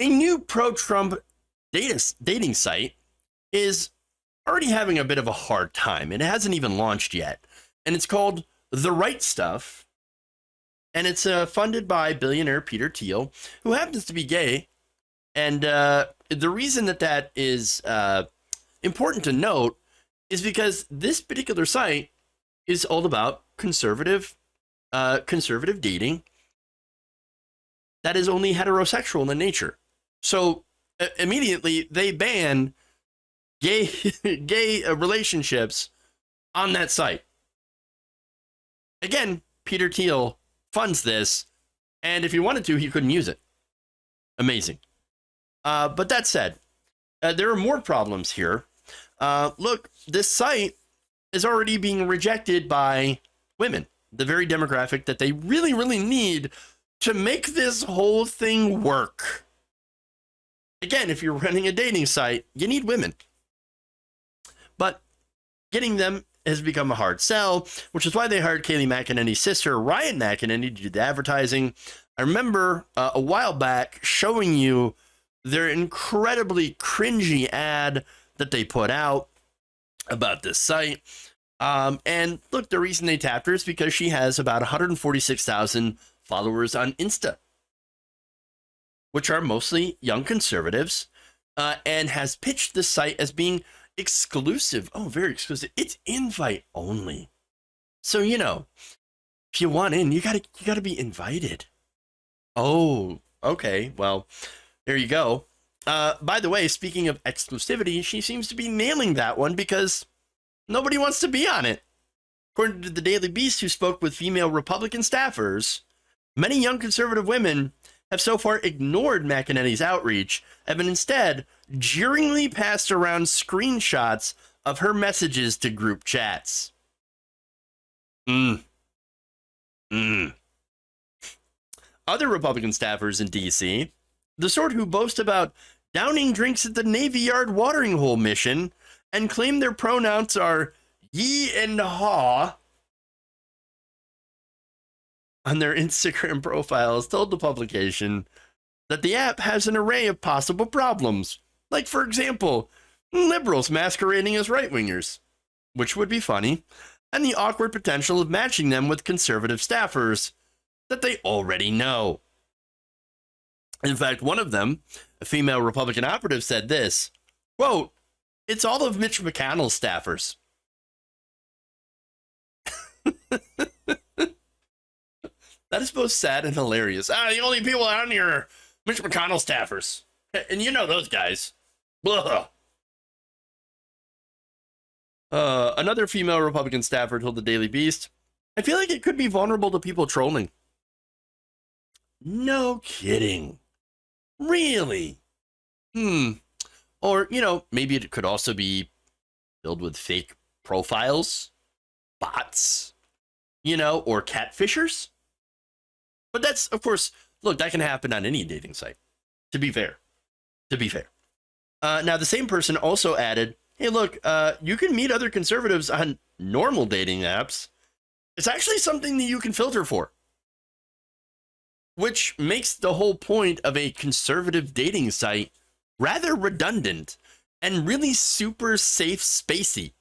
A new pro-Trump dating site is already having a bit of a hard time. It hasn't even launched yet. And it's called The Right Stuff. And it's funded by billionaire Peter Thiel, who happens to be gay. And the reason that is important to note is because this particular site is all about conservative dating that is only heterosexual in nature. So immediately they ban gay relationships on that site. Again, Peter Thiel funds this, and if he wanted to, he couldn't use it. Amazing. But that said, there are more problems here. Look, this site is already being rejected by women, the very demographic that they really, really need to make this whole thing work. Again, if you're running a dating site, you need women. But getting them has become a hard sell, which is why they hired Kayleigh McEnany's sister, Ryan McEnany, to do the advertising. I remember a while back showing you their incredibly cringy ad that they put out about this site. And look, the reason they tapped her is because she has about 146,000 followers on Insta, which are mostly young conservatives, and has pitched the site as being exclusive. Oh, very exclusive. It's invite only. So, you know, if you want in, you gotta be invited. Oh, okay. Well, there you go. By the way, speaking of exclusivity, she seems to be nailing that one because nobody wants to be on it. According to the Daily Beast, who spoke with female Republican staffers, many young conservative women have so far ignored McEnany's outreach and instead jeeringly passed around screenshots of her messages to group chats. Other Republican staffers in D.C., the sort who boast about downing drinks at the Navy Yard watering hole mission and claim their pronouns are ye and haw on their Instagram profiles, told the publication that the app has an array of possible problems. Like, for example, liberals masquerading as right-wingers, which would be funny, and the awkward potential of matching them with conservative staffers that they already know. In fact, one of them, a female Republican operative, said this, quote, "It's all of Mitch McConnell's staffers." That is both sad and hilarious. The only people on here are Mitch McConnell staffers. And you know those guys. Blah. Another female Republican staffer told the Daily Beast, "I feel like it could be vulnerable to people trolling." No kidding. Really? Or, you know, maybe it could also be filled with fake profiles, bots, you know, or catfishers. But that's, of course, look, that can happen on any dating site, to be fair. Now, the same person also added, hey, look, you can meet other conservatives on normal dating apps. It's actually something that you can filter for, which makes the whole point of a conservative dating site rather redundant and really super safe spacey.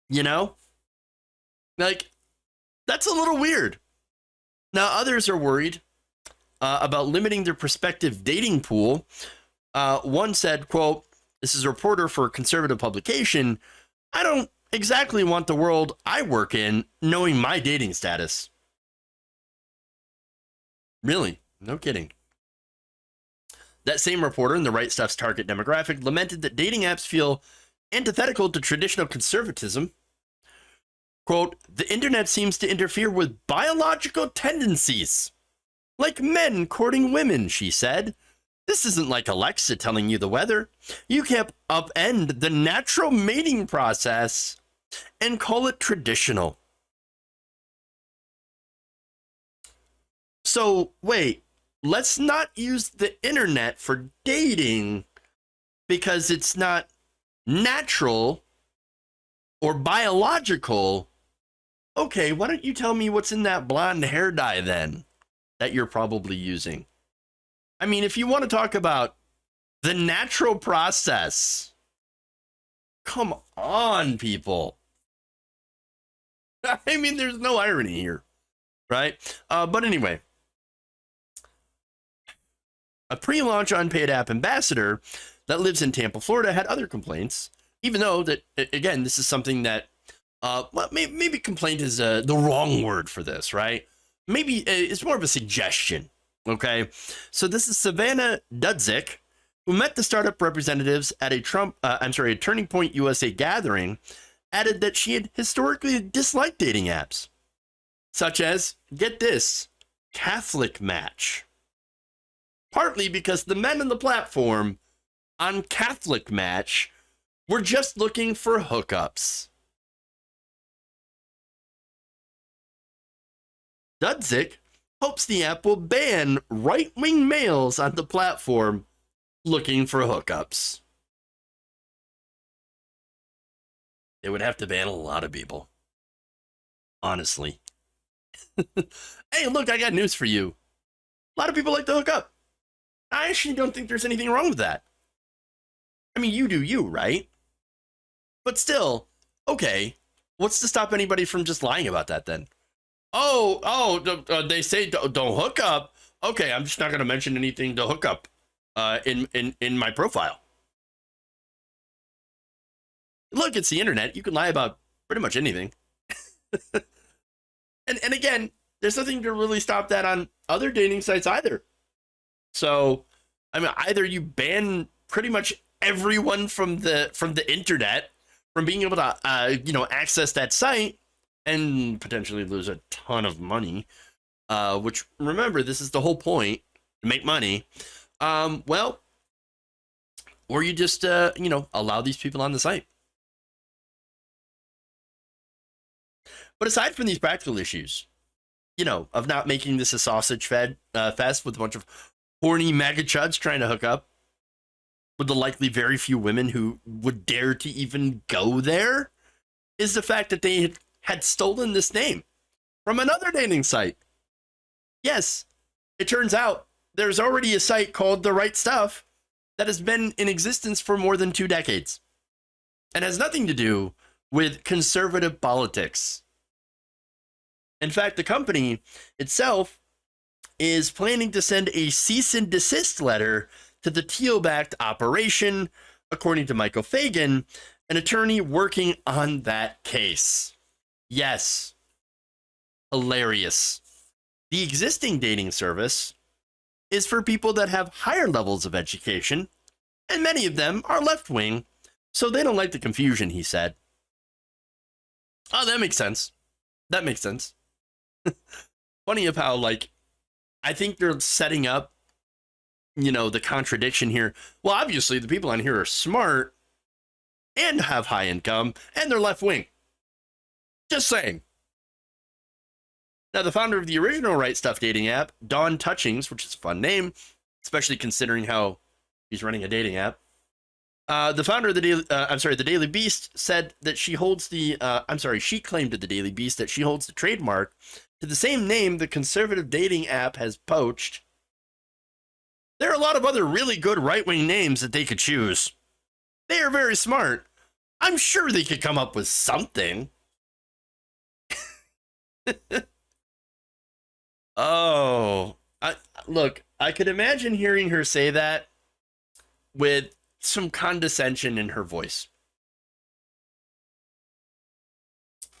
You know? Like, that's a little weird. Now, others are worried about limiting their prospective dating pool. One said, quote, "This is a reporter for a conservative publication. I don't exactly want the world I work in knowing my dating status." Really? No kidding. That same reporter in the Right Stuff's target demographic lamented that dating apps feel antithetical to traditional conservatism. Quote, "The internet seems to interfere with biological tendencies, like men courting women," she said. "This isn't like Alexa telling you the weather. You can't upend the natural mating process and call it traditional." So, wait, let's not use the internet for dating because it's not natural or biological. Okay, why don't you tell me what's in that blonde hair dye then that you're probably using? I mean, if you want to talk about the natural process, come on, people. I mean, there's no irony here, right? But anyway, a pre-launch unpaid app ambassador that lives in Tampa, Florida, had other complaints, even though that, again, this is something that, well, maybe complaint is the wrong word for this, right? Maybe it's more of a suggestion, okay? So this is Savannah Dudzik, who met the startup representatives at a Turning Point USA gathering, added that she had historically disliked dating apps, such as, get this, Catholic Match. Partly because the men on the platform on Catholic Match were just looking for hookups. Dudzik hopes the app will ban right-wing males on the platform looking for hookups. It would have to ban a lot of people. Honestly. Hey, look, I got news for you. A lot of people like to hook up. I actually don't think there's anything wrong with that. I mean, you do you, right? But still, okay, what's to stop anybody from just lying about that then? They say don't hook up. Okay, I'm just not going to mention anything to hook up in my profile. Look, it's the internet. You can lie about pretty much anything. and again, there's nothing to really stop that on other dating sites either. So, I mean, either you ban pretty much everyone from the internet from being able to access that site and potentially lose a ton of money, which, remember, this is the whole point, to make money. Well, or you just allow these people on the site. But aside from these practical issues, of not making this a sausage fest with a bunch of horny MAGA chuds trying to hook up with the likely very few women who would dare to even go there, is the fact that they had stolen this name from another dating site. Yes, it turns out there's already a site called The Right Stuff that has been in existence for more than 2 decades and has nothing to do with conservative politics. In fact, the company itself is planning to send a cease and desist letter to the Thiel-backed operation, according to Michael Fagan, an attorney working on that case. Yes. Hilarious. The existing dating service is for people that have higher levels of education, and many of them are left-wing, so they don't like the confusion, he said. Oh, that makes sense. That makes sense. Funny of how, I think they're setting up, the contradiction here. Well, obviously, the people on here are smart and have high income, and they're left-wing. Just saying. Now, the founder of the original Right Stuff dating app, Dawn Touchings, which is a fun name, especially considering how he's running a dating app. The founder of the Daily Beast said that she holds she claimed to the Daily Beast that she holds the trademark to the same name the conservative dating app has poached. There are a lot of other really good right-wing names that they could choose. They are very smart. I'm sure they could come up with something. Look, I could imagine hearing her say that with some condescension in her voice.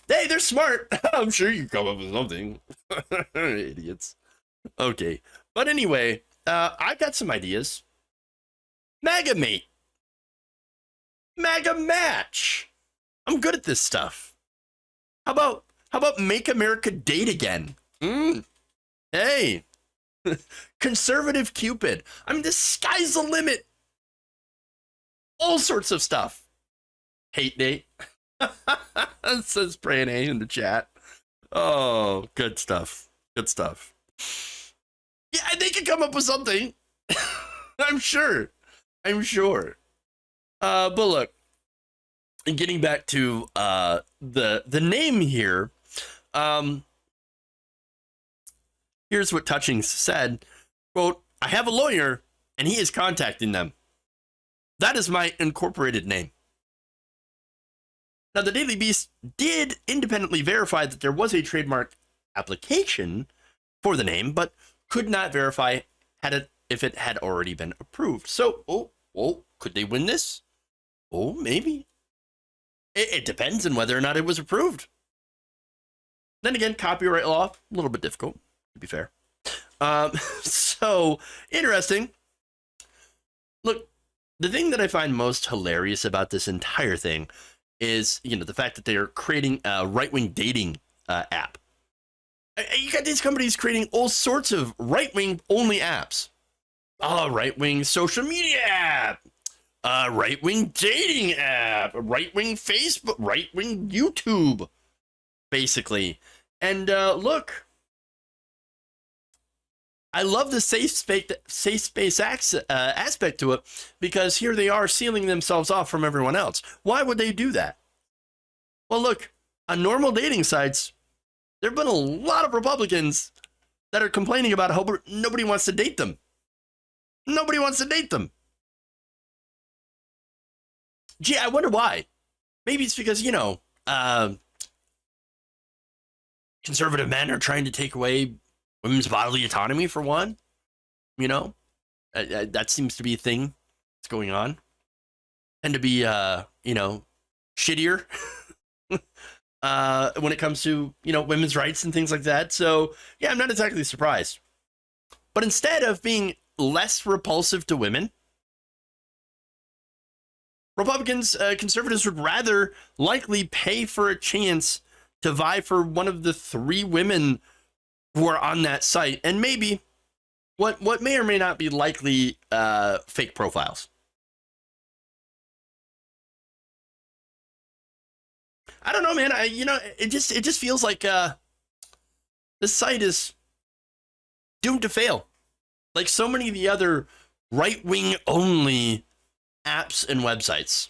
Hey, they're smart. I'm sure you come up with something. Idiots. Okay. But anyway, I got some ideas. MAGA mate. MAGA match. I'm good at this stuff. How about make America date again? Hey. Conservative Cupid. I mean, the sky's the limit. All sorts of stuff. Hate date. Says Praying A in the chat. Oh, good stuff. Good stuff. Yeah, they could come up with something. I'm sure. But look, getting back to the name here, here's what Touchings said. Quote, I have a lawyer, and he is contacting them. That is my incorporated name. Now, the Daily Beast did independently verify that there was a trademark application for the name, but could not verify if it had already been approved. So, could they win this? Oh, maybe. It depends on whether or not it was approved. Then again, copyright law, a little bit difficult, to be fair. So, interesting. Look, the thing that I find most hilarious about this entire thing is, the fact that they are creating a right-wing dating app. You got these companies creating all sorts of right-wing only apps. Right-wing social media app. Right-wing dating app. Right-wing Facebook. Right-wing YouTube. Basically. And look, I love the safe space aspect to it, because here they are sealing themselves off from everyone else. Why would they do that? Well, look, on normal dating sites, there have been a lot of Republicans that are complaining about how nobody wants to date them. Nobody wants to date them. Gee, I wonder why. Maybe it's because, conservative men are trying to take away women's bodily autonomy, for one. That seems to be a thing that's going on. And to be, shittier when it comes to, women's rights and things like that. So, yeah, I'm not exactly surprised. But instead of being less repulsive to women, Republicans, conservatives would rather likely pay for a chance to vie for one of the 3 women who are on that site, and maybe what may or may not be likely fake profiles. I don't know, man. It just feels like this site is doomed to fail, like so many of the other right-wing only apps and websites.